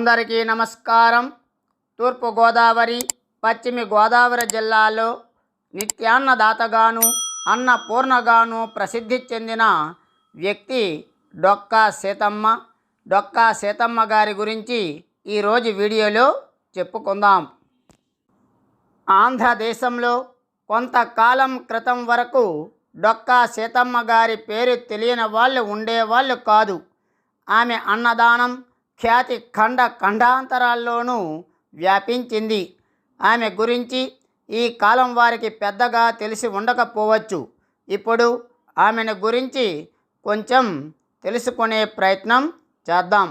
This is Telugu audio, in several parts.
అందరికీ నమస్కారం. తూర్పు గోదావరి, పశ్చిమ గోదావరి జిల్లాలో నిత్యాన్నదాతగాను అన్నపూర్ణగాను ప్రసిద్ధి చెందిన వ్యక్తి డొక్కా సీతమ్మ. డొక్కా సీతమ్మ గారి గురించి ఈరోజు వీడియోలో చెప్పుకుందాం. ఆంధ్రదేశంలో కొంతకాలం క్రితం వరకు డొక్కా సీతమ్మ గారి పేరు తెలియని వాళ్ళు ఉండేవాళ్ళు కాదు. ఆమె అన్నదానం ఖ్యాతి ఖండాంతరాల్లోనూ వ్యాపించింది. ఆమె గురించి ఈ కాలం వారికి పెద్దగా తెలిసి ఉండకపోవచ్చు. ఇప్పుడు ఆమెను గురించి కొంచెం తెలుసుకునే ప్రయత్నం చేద్దాం.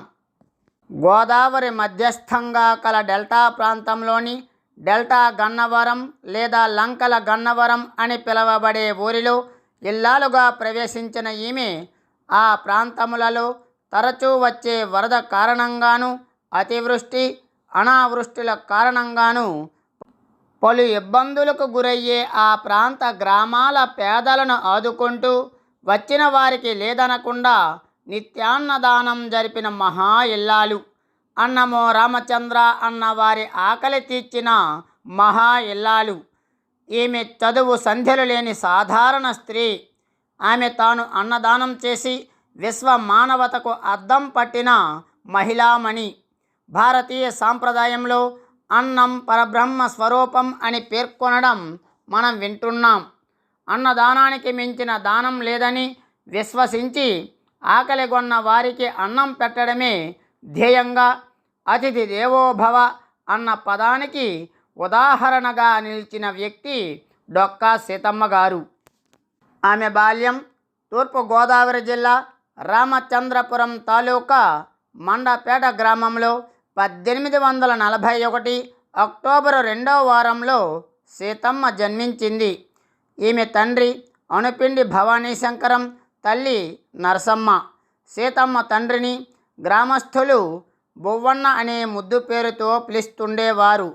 గోదావరి మధ్యస్థంగా కల డెల్టా ప్రాంతంలోని డెల్టా గన్నవరం లేదా లంకల గన్నవరం అని పిలువబడే ఊరిలో ఇల్లాలుగా ప్రవేశించిన ఈమె ఆ ప్రాంతములలో తరచూ వచ్చే వరద కారణంగాను అతివృష్టి అనావృష్టిల కారణంగాను పలు ఇబ్బందులకు గురయ్యే ఆ ప్రాంత గ్రామాల పేదలను ఆదుకుంటూ వచ్చిన వారికి లేదనకుండా నిత్యాన్నదానం జరిపిన మహా ఇల్లాలు. అన్నమో రామచంద్ర అన్న వారి ఆకలి తీర్చిన మహా ఇల్లాలు. ఈమె చదువు సంధ్యలు లేని సాధారణ స్త్రీ. ఆమె తాను అన్నదానం చేసి విశ్వ మానవతకు అద్దం పట్టిన మహిళామణి. భారతీయ సాంప్రదాయంలో అన్నం పరబ్రహ్మ స్వరూపం అని పేర్కొనడం మనం వింటున్నాం. అన్నదానానికి మించిన దానం లేదని విశ్వసించి ఆకలిగొన్న వారికి అన్నం పెట్టడమే ధ్యేయంగా అతిథి దేవోభవ అన్న పదానికి ఉదాహరణగా నిలిచిన వ్యక్తి డొక్కా సీతమ్మ గారు. ఆమె బాల్యం తూర్పు గోదావరి జిల్లా రామచంద్రపురం తాలూకా మండపేట గ్రామంలో 1841 అక్టోబరు 2వ వారంలో సీతమ్మ జన్మించింది. ఈమె తండ్రి అనుపిండి భవానీశంకరం, తల్లి నరసమ్మ. సీతమ్మ తండ్రిని గ్రామస్థులు బువ్వన్న అనే ముద్దు పేరుతో పిలుస్తుండేవారు.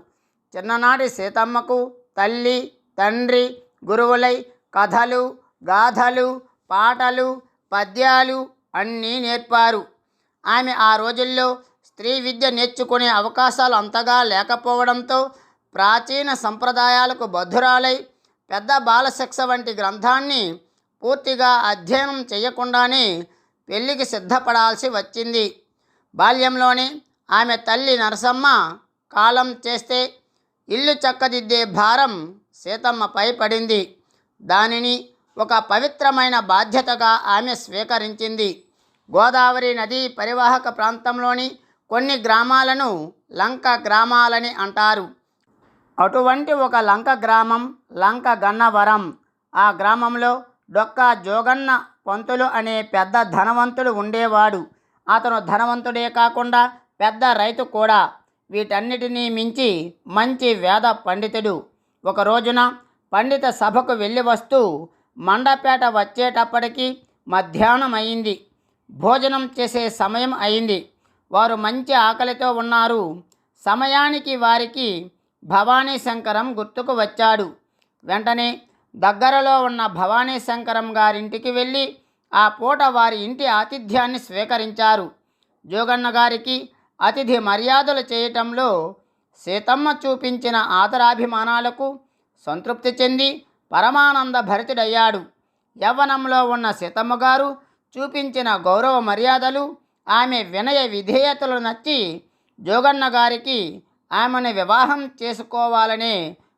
చిన్ననాటి సీతమ్మకు తల్లి తండ్రి గురువులై కథలు గాథలు పాటలు పద్యాలు అన్నీ నేర్పారు. ఆమె ఆ రోజుల్లో స్త్రీ విద్య నేర్చుకునే అవకాశాలు అంతగా లేకపోవడంతో ప్రాచీన సంప్రదాయాలకు బద్ధురాలై పెద్ద బాలశిక్ష వంటి గ్రంథాన్ని పూర్తిగా అధ్యయనం చేయకుండానే పెళ్లికి సిద్ధపడాల్సి వచ్చింది. బాల్యంలోనే ఆమె తల్లి నరసమ్మ కాలం చేస్తే ఇల్లు చక్కదిద్దే భారం సీతమ్మపై పడింది. దానిని ఒక పవిత్రమైన బాధ్యతగా ఆమె స్వీకరించింది. గోదావరి నదీ పరివాహక ప్రాంతంలోని కొన్ని గ్రామాలను లంక గ్రామాలని అంటారు. అటువంటి ఒక లంక గ్రామం లంక గన్నవరం. ఆ గ్రామంలో డొక్కా జోగన్న పంతులు అనే పెద్ద ధనవంతుడు ఉండేవాడు. అతను ధనవంతుడే కాకుండా పెద్ద రైతు కూడా. వీటన్నిటినీ మించి మంచి వేద పండితుడు. ఒక రోజున పండిత సభకు వెళ్ళి వస్తూ మండపేట వచ్చేటప్పటికి మధ్యాహ్నం అయింది. భోజనం చేసే సమయం అయింది. వారు మంచి ఆకలితో ఉన్నారు. సమయానికి వారికి భవానీశంకరం గుర్తుకు వచ్చాడు. వెంటనే దగ్గరలో ఉన్న భవానీశంకరం గారింటికి వెళ్ళి ఆ పూట వారి ఇంటి ఆతిథ్యాన్ని స్వీకరించారు. జోగన్న గారికి అతిథి మర్యాదలు చేయటంలో సీతమ్మ చూపించిన ఆదరాభిమానాలకు సంతృప్తి చెంది పరమానంద భరితుడయ్యాడు. యవ్వనంలో ఉన్న సీతమ్మ గారు చూపించిన గౌరవ మర్యాదలు ఆమె వినయ విధేయతలు నచ్చి జోగన్న గారికి ఆమెను వివాహం చేసుకోవాలనే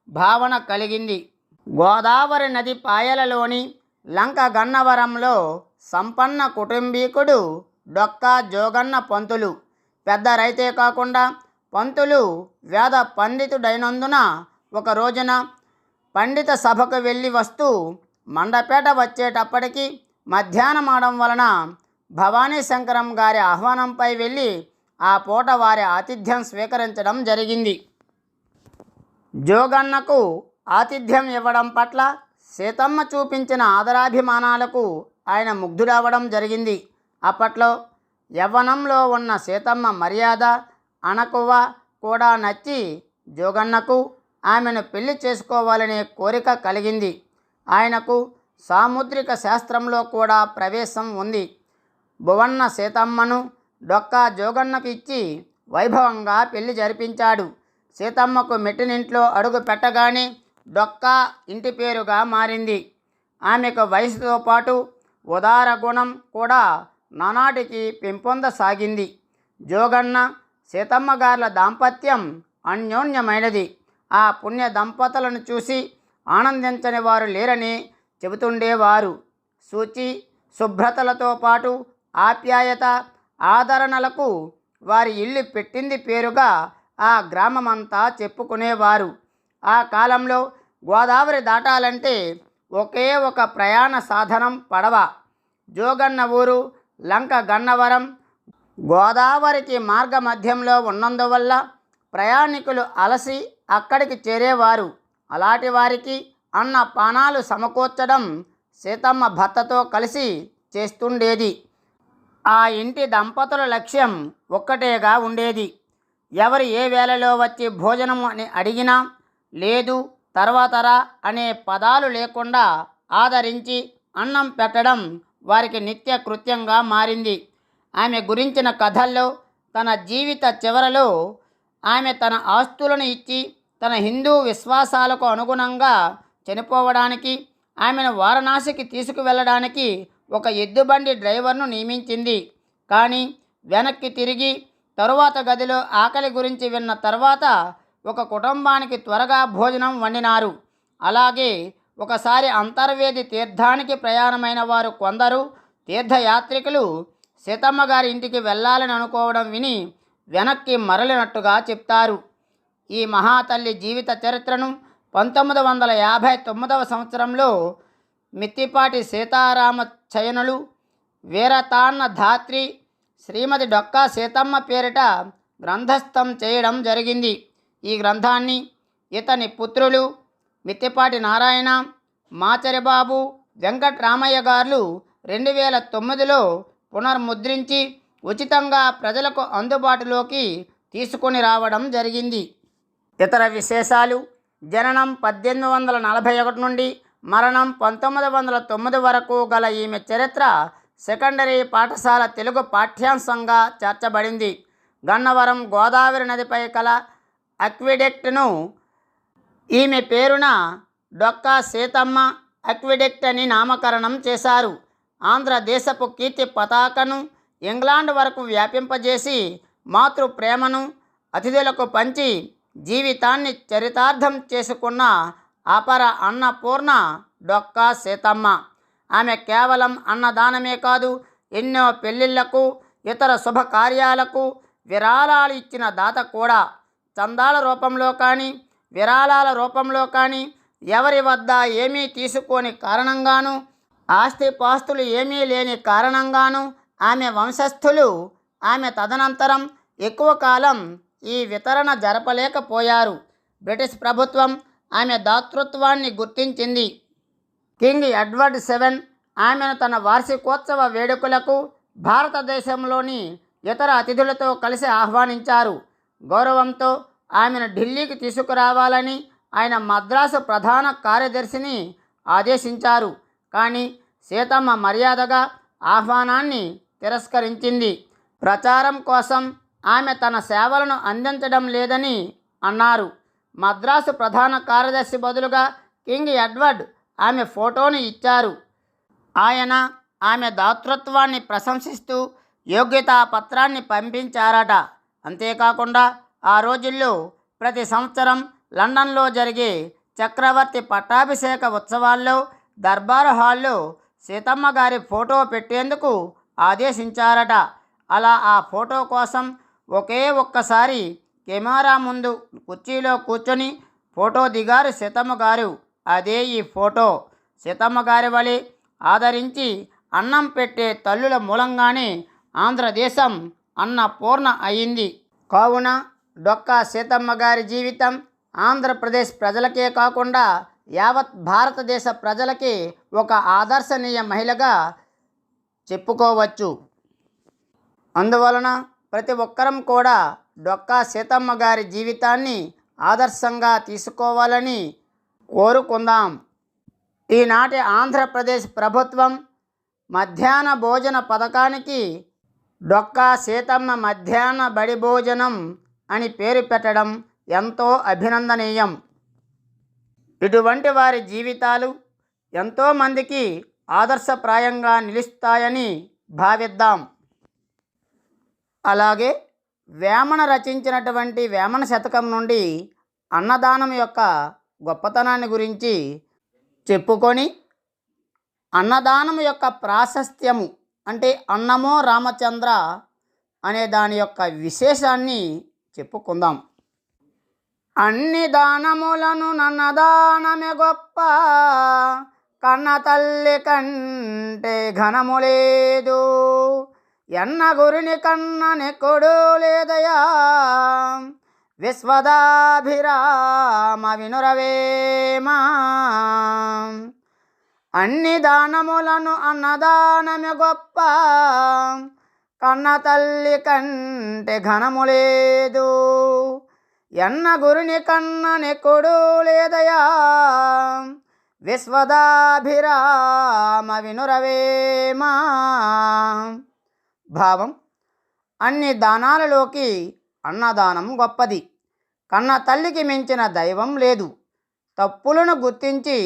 భావన కలిగింది. గోదావరి నది పాయలలోని లంక గన్నవరంలో సంపన్న కుటుంబీకుడు డొక్కా జోగన్న పంతులు. పెద్ద రైతే కాకుండా పంతులు వేద పండితుడైనందున ఒక రోజున పండిత సభకు వెళ్ళి వస్తూ మండపేట వచ్చేటప్పటికి మధ్యాహ్నం అవడం వలన భవానీశంకరం గారి ఆహ్వానంపై వెళ్ళి ఆ పూట వారి ఆతిథ్యం స్వీకరించడం జరిగింది. జోగన్నకు ఆతిథ్యం ఇవ్వడం పట్ల సీతమ్మ చూపించిన ఆదరాభిమానాలకు ఆయన ముగ్ధుడవడం జరిగింది. అప్పట్లో యవ్వనంలో ఉన్న సీతమ్మ మర్యాద అణకువ కూడా నచ్చి జోగన్నకు ఆమెను పెళ్లి చేసుకోవాలనే కోరిక కలిగింది. ఆయనకు సాముద్రిక శాస్త్రంలో కూడా ప్రవేశం ఉంది. భువన్న సీతమ్మను డొక్కా జోగన్నకు ఇచ్చి వైభవంగా పెళ్లి జరిపించాడు. సీతమ్మకు మెట్టినింట్లో అడుగు పెట్టగానే డొక్కా ఇంటి పేరుగా మారింది. ఆమెకు వయసుతో పాటు ఉదార గుణం కూడా నానాటికి పెంపొందసాగింది. జోగన్న సీతమ్మ గార్ల దాంపత్యం అన్యోన్యమైనది. ఆ పుణ్య దంపతులను చూసి ఆనందించని వారు లేరని చెబుతుండేవారు. శుచి శుభ్రతలతో పాటు ఆప్యాయత ఆదరణలకు వారి ఇల్లు పెట్టింది పేరుగా ఆ గ్రామమంతా చెప్పుకునేవారు. ఆ కాలంలో గోదావరి దాటాలంటే ఒకే ఒక ప్రయాణ సాధనం పడవ. జోగన్న ఊరు లంక గన్నవరం గోదావరికి మార్గ మధ్యంలో ఉన్నందువల్ల ప్రయాణికులు అలసి అక్కడికి చేరేవారు. అలాంటి వారికి అన్న పానాలు సమకూర్చడం సీతమ్మ భర్తతో కలిసి చేస్తుండేది. ఆ ఇంటి దంపతుల లక్ష్యం ఒక్కటేగా ఉండేది. ఎవరు ఏ వేళలో వచ్చి భోజనం అని అడిగినా లేదు తర్వాతరా అనే పదాలు లేకుండా ఆదరించి అన్నం పెట్టడం వారికి నిత్య కృత్యంగా మారింది. ఆమె గురించిన కథల్లో తన జీవిత చివరలో ఆమె తన ఆస్తులను ఇచ్చి తన హిందూ విశ్వాసాలకు అనుగుణంగా చనిపోవడానికి ఆమెను వారణాసికి తీసుకువెళ్ళడానికి ఒక ఎద్దుబండి డ్రైవర్ను నియమించింది. కానీ వెనక్కి తిరిగి తరువాత గదిలో ఆకలి గురించి విన్న తర్వాత ఒక కుటుంబానికి త్వరగా భోజనం వండినారు. అలాగే ఒకసారి అంతర్వేది తీర్థానికి ప్రయాణమైన వారు కొందరు తీర్థయాత్రికులు సీతమ్మ గారి ఇంటికి వెళ్ళాలని అనుకోవడం విని వెనక్కి మరలినట్టుగా చెప్తారు. ఈ మహాతల్లి జీవిత చరిత్రను 1959 సంవత్సరంలో మిత్తిపాటి సీతారామ చయనులు వీరతాన్న ధాత్రి శ్రీమతి డొక్కా సీతమ్మ పేరిట గ్రంథస్థం చేయడం జరిగింది. ఈ గ్రంథాన్ని ఇతని పుత్రులు మిత్తిపాటి నారాయణ, మాచరిబాబు, వెంకట్రామయ్య గారు 2009లో పునర్ముద్రించి ఉచితంగా ప్రజలకు అందుబాటులోకి తీసుకొని రావడం జరిగింది. ఇతర విశేషాలు: జననం 1841 నుండి మరణం 1909 వరకు గల ఈమె చరిత్ర సెకండరీ పాఠశాల తెలుగు పాఠ్యాంశంగా చేర్చబడింది. గన్నవరం గోదావరి నదిపై కల అక్విడెక్ట్ను ఈమె పేరున డొక్కా సీతమ్మ అక్విడెక్ట్ అని నామకరణం చేశారు. ఆంధ్రదేశపు కీర్తి పతాకను ఇంగ్లాండ్ వరకు వ్యాపింపజేసి మాతృ ప్రేమను అతిథులకు పంచి జీవితాన్ని చరితార్థం చేసుకున్న అపర అన్నపూర్ణ డొక్కా సీతమ్మ. ఆమె కేవలం అన్నదానమే కాదు, ఎన్నో పెళ్ళిళ్లకు ఇతర శుభకార్యాలకు విరాళాలు ఇచ్చిన దాత కూడా. చందాల రూపంలో కానీ విరాళాల రూపంలో కానీ ఎవరి వద్ద ఏమీ తీసుకోని కారణంగాను, ఆస్తిపాస్తులు ఏమీ లేని కారణంగాను ఆమె వంశస్థులు ఆమె తదనంతరం ఎక్కువ కాలం ఈ వితరణ జరపలేకపోయారు. బ్రిటిష్ ప్రభుత్వం ఆమె దాతృత్వాన్ని గుర్తించింది. కింగ్ ఎడ్వర్డ్ VII ఆమెను తన వార్షికోత్సవ వేడుకలకు భారతదేశంలోని ఇతర అతిథులతో కలిసి ఆహ్వానించారు. గౌరవంతో ఆమెను ఢిల్లీకి తీసుకురావాలని ఆయన మద్రాసు ప్రధాన కార్యదర్శిని ఆదేశించారు. కానీ సీతమ్మ మర్యాదగా ఆహ్వానాన్ని తిరస్కరించింది. ప్రచారం కోసం ఆమె తన సేవలను అందించడం లేదని అన్నారు. మద్రాసు ప్రధాన కార్యదర్శి బదులుగా కింగ్ ఎడ్వర్డ్ ఆమె ఫోటోను ఇచ్చారు. ఆయన ఆమె దాతృత్వాన్ని ప్రశంసిస్తూ యోగ్యతా పత్రాన్ని పంపించారట. అంతేకాకుండా ఆ రోజుల్లో ప్రతి సంవత్సరం లండన్లో జరిగే చక్రవర్తి పట్టాభిషేక ఉత్సవాల్లో దర్బారు హాల్లో సీతమ్మ గారి ఫోటో పెట్టేందుకు ఆదేశించారట. అలా ఆ ఫోటో కోసం ఒకే ఒక్కసారి కెమెరా ముందు కుర్చీలో కూర్చొని ఫోటో దిగారు సీతమ్మ గారు. అదే ఈ ఫోటో. సీతమ్మ గారి వలె ఆదరించి అన్నం పెట్టే తల్లుల మూలంగానే ఆంధ్రదేశం అన్నపూర్ణ అయింది. కావున డొక్కా సీతమ్మ గారి జీవితం ఆంధ్రప్రదేశ్ ప్రజలకే కాకుండా యావత్ భారతదేశ ప్రజలకి ఒక ఆదర్శనీయ మహిళగా చెప్పుకోవచ్చు. అందువలన ప్రతి ఒక్కరం కూడా డొక్కా సీతమ్మ గారి జీవితాన్ని ఆదర్శంగా తీసుకోవాలని కోరుకుందాం. ఈనాటి ఆంధ్రప్రదేశ్ ప్రభుత్వం మధ్యాహ్న భోజన పథకానికి డొక్కా సీతమ్మ మధ్యాహ్న బడి భోజనం అని పేరు పెట్టడం ఎంతో అభినందనీయం. ఇటువంటి వారి జీవితాలు ఎంతోమందికి ఆదర్శప్రాయంగా నిలుస్తాయని భావిద్దాం. అలాగే వేమన రచించినటువంటి వేమన శతకం నుండి అన్నదానం యొక్క గొప్పతనాన్ని గురించి చెప్పుకొని అన్నదానం యొక్క ప్రాశస్త్యము అంటే అన్నమో రామచంద్ర అనే దాని యొక్క విశేషాన్ని చెప్పుకుందాం. అన్ని దానములను నన్నదానమే గొప్ప, కన్న తల్లి కంటే ఘనము లేదు, ఎన్న గురిని కన్న నెక్కుడు లేదయా, విశ్వదాభిరామ వినురవేమా. అన్ని దానములను అన్నదానమే గొప్ప, కన్న తల్లి కంటే ఘనము లేదు, ఎన్న గురిని కన్న నెక్కుడు లేదయా, విశ్వదాభిరామ వినురవేమా. భావం: అన్ని దానాలలోకి అన్నదానం గొప్పది. కన్న తల్లికి మించిన దైవం లేదు. తప్పులను గుర్తించి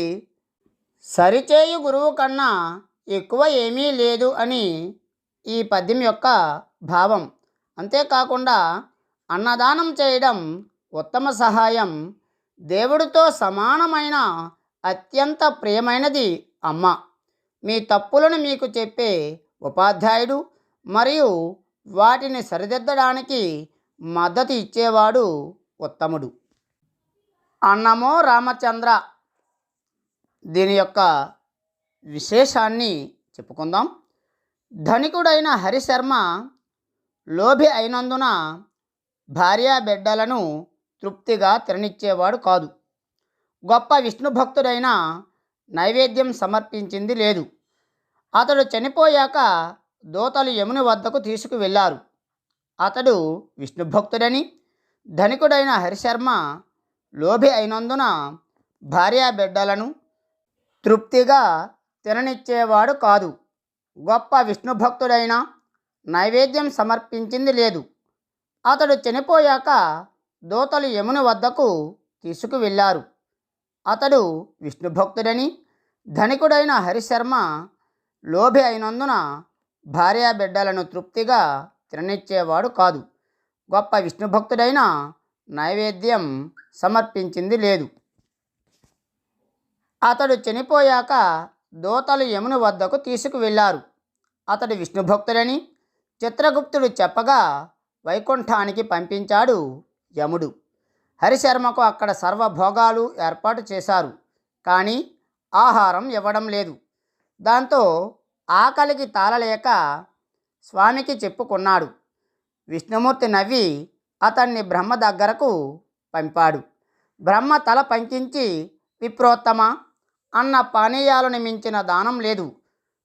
సరిచేయు గురువు కన్నా ఎక్కువ ఏమీ లేదు అని ఈ పద్యం యొక్క భావం. అంతేకాకుండా అన్నదానం చేయడం ఉత్తమ సహాయం. దేవుడితో సమానమైన అత్యంత ప్రియమైనది అమ్మ. మీ తప్పులను మీకు చెప్పే ఉపాధ్యాయుడు మరియు వాటిని సరిదిద్దడానికి మద్దతు ఇచ్చేవాడు ఉత్తముడు. అన్నమో రామచంద్ర దీని యొక్క విశేషాన్ని చెప్పుకుందాం. ధనికుడైన హరిశర్మ లోభి అయినందున భార్యా బిడ్డలను తృప్తిగా తిననిచ్చేవాడు కాదు. గొప్ప విష్ణు భక్తుడైన నైవేద్యం సమర్పించింది లేదు. అతడు చనిపోయాక దూతలు యముని వద్దకు తీసుకువెళ్ళారు. అతడు విష్ణు భక్తుడని, ధనికుడైన హరిశర్మ లోభి అయినందున భార్యా బిడ్డలను తృప్తిగా తిననిచ్చేవాడు కాదు. గొప్ప విష్ణు భక్తుడైన నైవేద్యం సమర్పించింది లేదు. అతడు చనిపోయాక దూతలు యముని వద్దకు తీసుకువెళ్ళారు. అతడు విష్ణు భక్తుడని, ధనికుడైన హరిశర్మ లోభి అయినందున భార్యా బిడ్డలను తృప్తిగా తిననిచ్చేవాడు కాదు. గొప్ప విష్ణు భక్తుడైన నైవేద్యం సమర్పించింది లేదు. అతడు చనిపోయాక దూతలు యముని వద్దకు తీసుకువెళ్ళారు. అతడు విష్ణు భక్తుడని చిత్రగుప్తుడు చెప్పగా వైకుంఠానికి పంపించాడు యముడు. హరిశర్మకు అక్కడ సర్వభోగాలు ఏర్పాటు చేశారు. కానీ ఆహారం ఇవ్వడం లేదు. దాంతో ఆకలికి తాళలేక స్వామికి చెప్పుకున్నాడు. విష్ణుమూర్తి నవ్వి అతన్ని బ్రహ్మ దగ్గరకు పంపాడు. బ్రహ్మ తల పంకించి, విప్రోత్తమ, అన్న పానీయాలను మించిన దానం లేదు.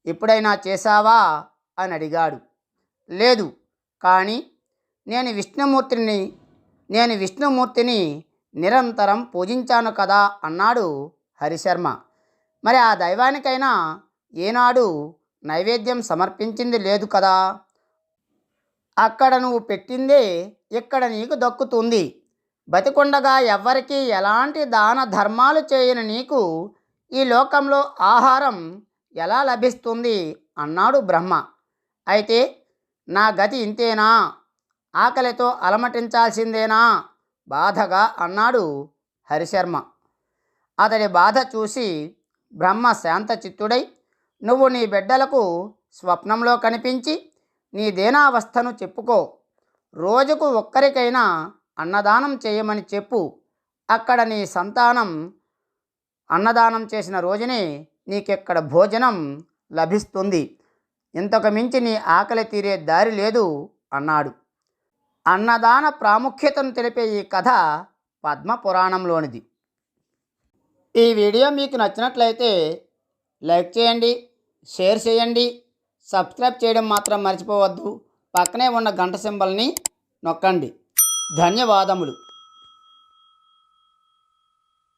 ఎప్పుడైనా చేశావా అని అడిగాడు. లేదు, కానీ నేను విష్ణుమూర్తిని నిరంతరం పూజించాను కదా అన్నాడు హరిశర్మ. మరి ఆ దైవానికైనా ఏనాడు నైవేద్యం సమర్పించింది లేదు కదా. అక్కడ నువ్వు పెట్టిందే ఇక్కడ నీకు దక్కుతుంది. బతికుండగా ఎవ్వరికీ ఎలాంటి దాన ధర్మాలు చేయని నీకు ఈ లోకంలో ఆహారం ఎలా లభిస్తుంది అన్నాడు బ్రహ్మ. అయితే నా గతి ఇంతేనా, ఆకలితో అలమటించాల్సిందేనా బాధగా అన్నాడు హరిశర్మ. అతడి బాధ చూసి బ్రహ్మ శాంతచిత్తుడై, నువ్వు నీ బిడ్డలకు స్వప్నంలో కనిపించి నీ దీనావస్థను చెప్పుకో. రోజుకు ఒక్కరికైనా అన్నదానం చేయమని చెప్పు. అక్కడ నీ సంతానం అన్నదానం చేసిన రోజునే నీకెక్కడ భోజనం లభిస్తుంది. ఇంతకు మించి నీ ఆకలి తీరే దారి లేదు అన్నాడు. అన్నదాన ప్రాముఖ్యతను తెలిపే ఈ కథ పద్మపురాణంలోనిది. ఈ వీడియో మీకు నచ్చినట్లయితే లైక్ చేయండి, షేర్ చేయండి, సబ్స్క్రైబ్ చేయడం మాత్రం మర్చిపోవద్దు. పక్కనే ఉన్న గంట సింబల్ని నొక్కండి. ధన్యవాదములు.